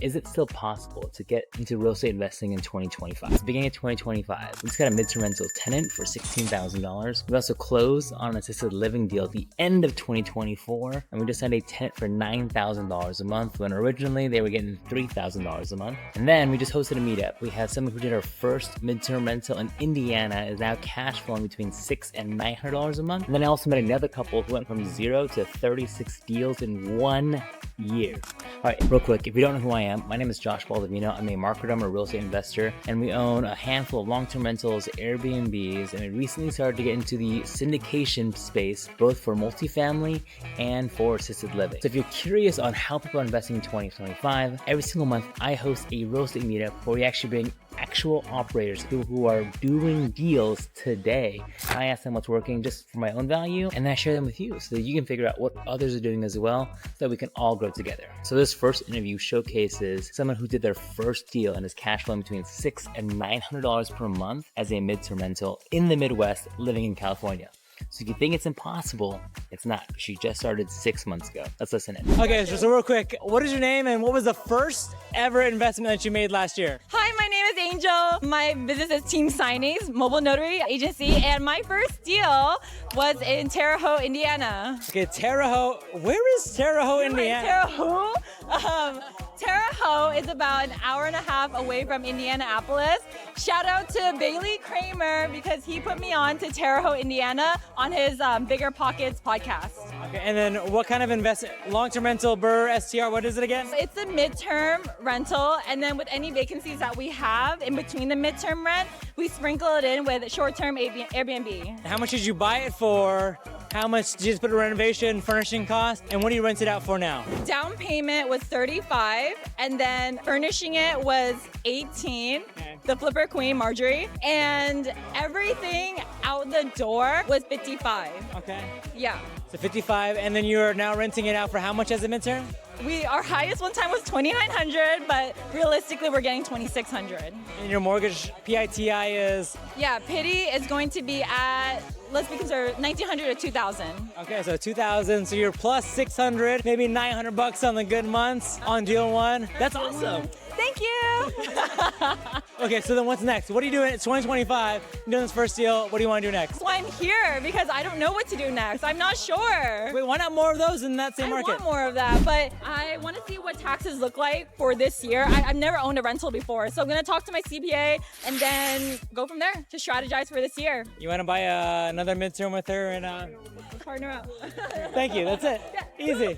Is it still possible to get into real estate investing in 2025? It's the beginning of 2025. We just got a midterm rental tenant for $16,000. We also closed on an assisted living deal at the end of 2024, and we just had a tenant for $9,000 a month when originally they were getting $3,000 a month. And then we just hosted a meetup. We had someone who did our first midterm rental in Indiana is now cash flowing between $600 and $900 a month. And then I also met another couple who went from 0 to 36 deals in 1 year. All right, real quick, if you don't know who I am, my name is Josh Baldovino. I'm a marketer, I'm a real estate investor, and we own a handful of long-term rentals, Airbnbs, and we recently started to get into the syndication space, both for multifamily and for assisted living. So if you're curious on how people are investing in 2025, every single month I host a real estate meetup where we actually bring actual operators who are doing deals today. I ask them what's working just for my own value, and then I share them with you so that you can figure out what others are doing as well, so that we can all grow together. So this first interview showcases someone who did their first deal and is cash flowing between $600 and $900 per month as a midterm rental in the Midwest, living in California. So if you think it's impossible, it's not. She just started 6 months ago. Let's listen in. Okay, so real quick, what is your name and what was the first ever investment that you made last year? Hi, my name is Angel. My business is Team Signings, mobile notary agency, and my first deal was in Terre Haute, Indiana. Okay, Terre Haute. Where is Terre Haute, Indiana? Terre Haute? Terre Haute is about an hour and a half away from Indianapolis. Shout out to Bailey Kramer because he put me on to Terre Haute, Indiana on his Bigger Pockets podcast. Okay, and then what kind of investment? Long-term rental, BRRRR, STR, what is it again? It's a midterm rental, and then with any vacancies that we have in between the midterm rent, we sprinkle it in with short-term Airbnb. How much did you buy it for? How much did you just put a renovation, furnishing cost? And what do you rent it out for now? Down payment was $35, and then furnishing it was $18. Okay. The flipper queen, Marjorie, and everything out the door was $55. Okay. Yeah. So 55, and then you're now renting it out for how much as a midterm? Our highest one time was $2,900, but realistically we're getting $2,600. And your mortgage PITI is? Yeah, Pity is going to be at, let's be conservative, $1,900 to $2,000. Okay, so 2,000, so you're plus 600, maybe 900 bucks on the good months on deal one. That's awesome. Thank you. Okay, so then what's next? What are you doing? It's 2025. You're doing this first deal. What do you want to do next? So I'm here because I don't know what to do next. I'm not sure. Wait, why not more of those in that same market? I want more of that, but I want to see what taxes look like for this year. I've never owned a rental before, so I'm going to talk to my CPA and then go from there to strategize for this year. You want to buy another midterm with her and partner up. Thank you. That's it. Yeah. Easy.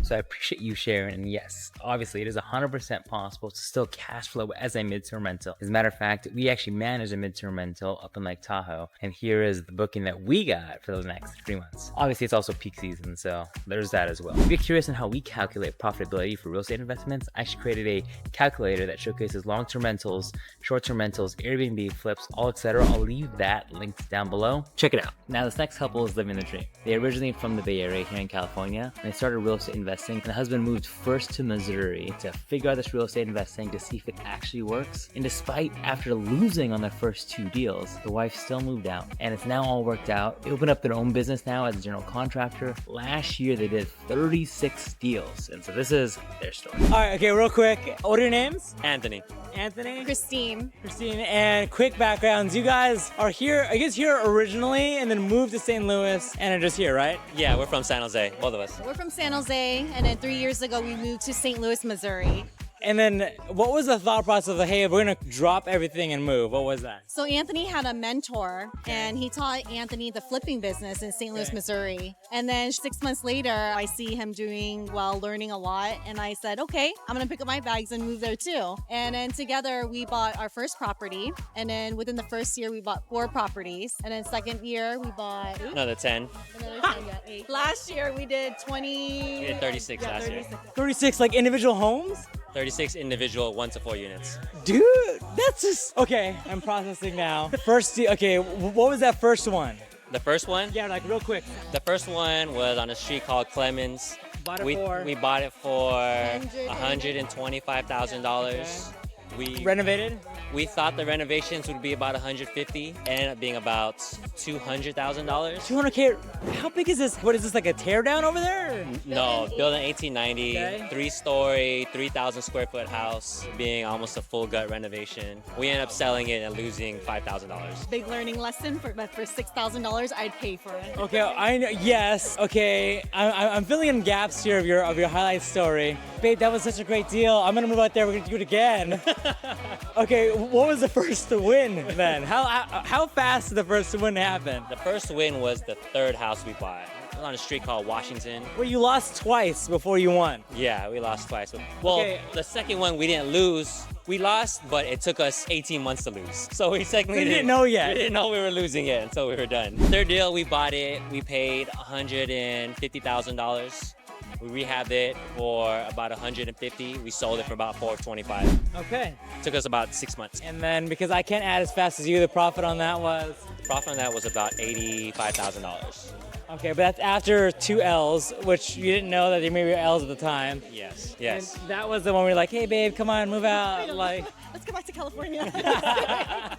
So I appreciate you sharing, and yes, obviously it is 100% possible to still cash flow as a midterm rental. As a matter of fact, we actually manage a midterm rental up in Lake Tahoe, and here is the booking that we got for the next 3 months. Obviously, it's also peak season, so there's that as well. If you're curious on how we calculate profitability for real estate investments, I actually created a calculator that showcases long-term rentals, short-term rentals, Airbnb, flips, all etc. I'll leave that linked down below. Check it out. Now, this next couple is living the dream. They're originally from the Bay Area here in California, and they started real estate investing, and the husband moved first to Missouri to figure out this real estate investing to see if it actually works. And despite after losing on their first 2 deals, the wife still moved out, and it's now all worked out. They opened up their own business now as a general contractor. Last year they did 36 deals, and so this is their story. All right, okay, real quick. What are your names? Anthony. Anthony? Christine. Christine, and quick backgrounds. You guys are here, I guess here originally and then moved to St. Louis and are just here, right? Yeah, we're from San Jose, both of us. We're from San Jose, and then 3 years ago we moved to St. Louis, Missouri. And then what was the thought process of, hey, we're gonna drop everything and move? What was that? So Anthony had a mentor, and he taught Anthony the flipping business in St. Louis, Missouri. And then 6 months later, I see him doing well, learning a lot. And I said, okay, I'm gonna pick up my bags and move there too. And then together we bought our first property. And then within the first year, we bought 4 properties. And then second year, we bought Another 10. another 10, yeah, 8. Last year, we did 20. We did 36 last year. 36 like individual homes? 36 individual 1 to 4 units. Dude, that's just, okay, I'm processing now. First, okay, what was that first one? The first one? Yeah, like real quick. The first one was on a street called Clemens. Bought it we for? bought it for $125,000. We Renovated? We thought the renovations would be about 150, ended up being about $200,000. 200K. How big is this? What is this, like a tear down over there? No, built in 1890, Okay. 3-story, 3,000 square foot house, being almost a full gut renovation. We ended up selling it and losing $5,000. Big learning lesson, but for $6,000, I'd pay for it. Okay, I know. Yes. Okay, I'm filling in gaps here of your highlight story. Babe, that was such a great deal. I'm gonna move out there. We're gonna do it again. Okay, what was the first win then? How fast did the first win happen? The first win was the third house we bought. It was on a street called Washington. Well, you lost twice before you won. Yeah, we lost twice. Well, Okay. the second one we didn't lose. We lost, but it took us 18 months to lose. So we technically We didn't know yet. We didn't know we were losing it until we were done. Third deal, we bought it. We paid $150,000. We rehabbed it for about $150. We sold it for about $425. Okay. Took us about 6 months. And then because I can't add as fast as you, the profit on that was. The profit on that was about $85,000. Okay, but that's after 2 L's, which you didn't know that there may be L's at the time. Yes. Yes. And that was the one where you're like, hey babe, come on, move out. Like, Let's go back to California.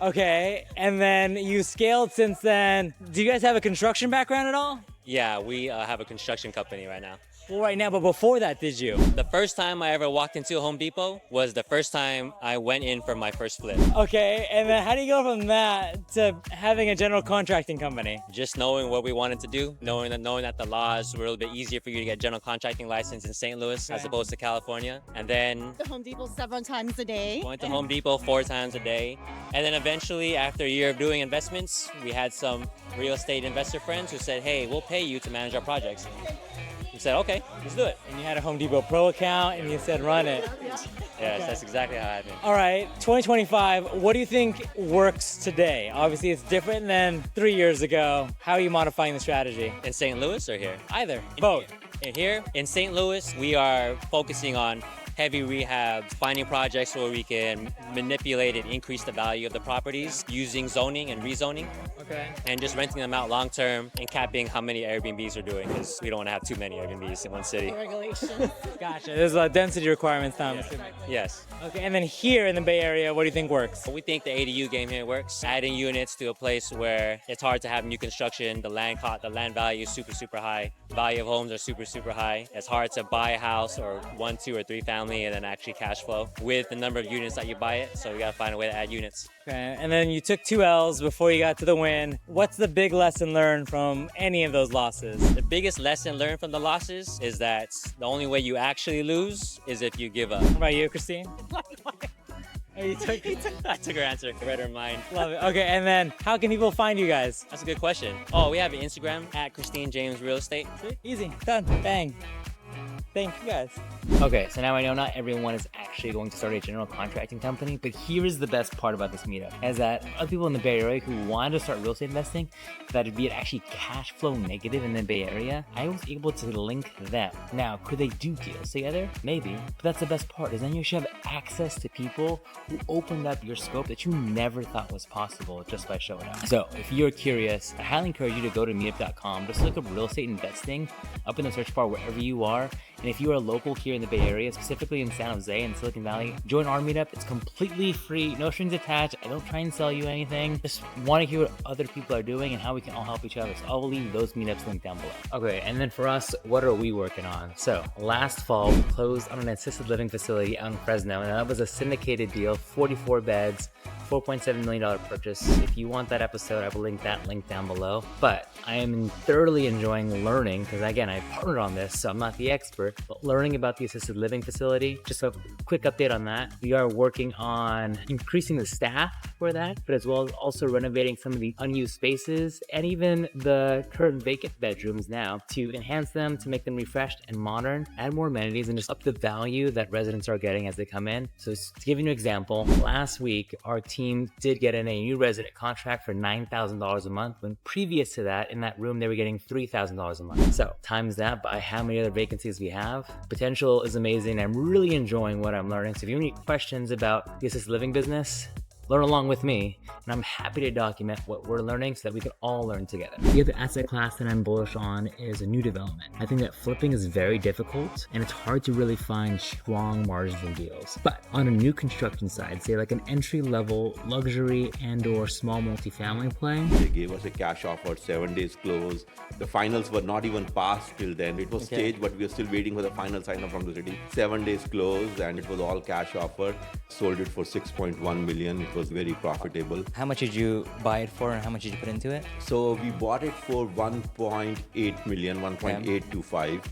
okay. And then you scaled since then. Do you guys have a construction background at all? Yeah, we have a construction company right now. Well, right now, but before that, did you? The first time I ever walked into a Home Depot was the first time I went in for my first flip. Okay, and then how do you go from that to having a general contracting company? Just knowing what we wanted to do, knowing that the laws were a little bit easier for you to get general contracting license in St. Louis as Okay. opposed to California. And then The Home Depot several times a day. went to Home Depot 4 times a day. And then eventually, after a year of doing investments, we had some real estate investor friends who said, hey, we'll pay you to manage our projects. We said, okay, let's do it. And you had a Home Depot Pro account and you said run it. Yes, that's exactly how it happened. All right, 2025, what do you think works today? Obviously, it's different than 3 years ago. How are you modifying the strategy? In St. Louis or here? Either, both. And here in St. Louis, we are focusing on heavy rehabs, finding projects where we can manipulate and increase the value of the properties using zoning and rezoning, Okay. and just renting them out long term and capping how many Airbnbs we're doing because we don't want to have too many Airbnbs in one city. Regulations. Gotcha. There's density requirements now. I'm assuming. Yes. Okay, and then here in the Bay Area, what do you think works? We think the ADU game here works. Adding units to a place where it's hard to have new construction, the land value is super high. Value of homes are super high. It's hard to buy a house or 1, 2, or 3 family and then actually cash flow with the number of units that you buy it. So we gotta find a way to add units. Okay, and then you took 2 L's before you got to the win. What's the big lesson learned from any of those losses? The biggest lesson learned from the losses is that the only way you actually lose is if you give up. What about you, Christine? Oh, you took I took her answer, read her mind. Love it. Okay, and then how can people find you guys? That's a good question. Oh, we have an Instagram at Christine James Real Estate. Easy, done, bang. Thank you guys. Okay, so now I know not everyone is actually going to start a general contracting company, but here is the best part about this meetup, is that other people in the Bay Area who wanted to start real estate investing, that it'd be actually cash flow negative in the Bay Area, I was able to link them. Now, could they do deals together? Maybe, but that's the best part, is then you should have access to people who opened up your scope that you never thought was possible just by showing up. So, if you're curious, I highly encourage you to go to meetup.com, just look up real estate investing up in the search bar wherever you are. And if you are local here in the Bay Area, specifically in San Jose and Silicon Valley, join our meetup. It's completely free, no strings attached. I don't try and sell you anything. Just want to hear what other people are doing and how we can all help each other. So I'll leave those meetups linked down below. Okay, and then for us, what are we working on? So last fall, we closed on an assisted living facility out in Fresno, and that was a syndicated deal, 44 beds, $4.7 million purchase. If you want that episode, I will link that link down below. But I am thoroughly enjoying learning, because again, I partnered on this, so I'm not the expert, but learning about the assisted living facility. Just a quick update on that. We are working on increasing the staff for that, but as well as also renovating some of the unused spaces and even the current vacant bedrooms now to enhance them, to make them refreshed and modern, add more amenities, and just up the value that residents are getting as they come in. So to give you an example, last week, our team did get in a new resident contract for $9,000 a month, when previous to that, in that room, they were getting $3,000 a month. So times that by how many other vacancies we have, potential is amazing. I'm really enjoying what I'm learning. So if you have any questions about the assisted living business, learn along with me, and I'm happy to document what we're learning so that we can all learn together. The other asset class that I'm bullish on is a new development. I think that flipping is very difficult, and it's hard to really find strong margins in deals. But on a new construction side, say like an entry-level luxury and or small multifamily play, they gave us a cash offer, 7 days close. The finals were not even passed till then. It was staged, but we were still waiting for the final sign-up from the city. 7 days close, and it was all cash offer. Sold it for 6.1 million. It was very profitable. How much did you buy it for, and how much did you put into it? So we bought it for 1.8 million, 1.825,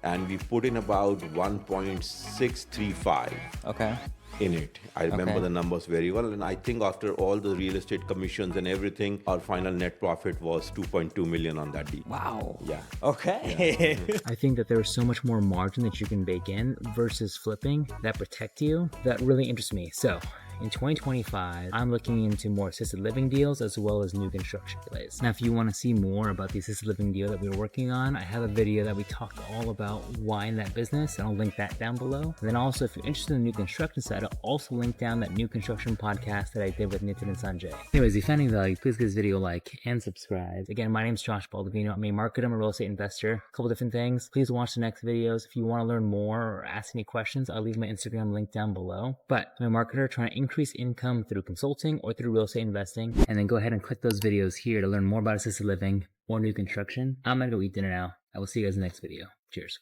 and we put in about 1.635. Okay. In it. I remember the numbers very well, and I think after all the real estate commissions and everything, our final net profit was 2.2 million on that deal. Wow. Yeah. Okay. Yeah. I think that there's so much more margin that you can bake in versus flipping that protect you. That really interests me. So in 2025, I'm looking into more assisted living deals as well as new construction plays. Now, if you want to see more about the assisted living deal that we're working on, I have a video that we talked all about why in that business, and I'll link that down below. And then also, if you're interested in the new construction side, I'll also link down that new construction podcast that I did with Nitin and Sanjay. Anyways, if you found any value, please give this video a like and subscribe. Again, my name is Josh Baldovino. I'm a marketer, I'm a real estate investor, a couple different things. Please watch the next videos. If you want to learn more or ask any questions, I'll leave my Instagram link down below. But I'm a marketer trying to increase income through consulting or through real estate investing. And then go ahead and click those videos here to learn more about assisted living or new construction. I'm gonna go eat dinner now. I will see you guys in the next video. Cheers.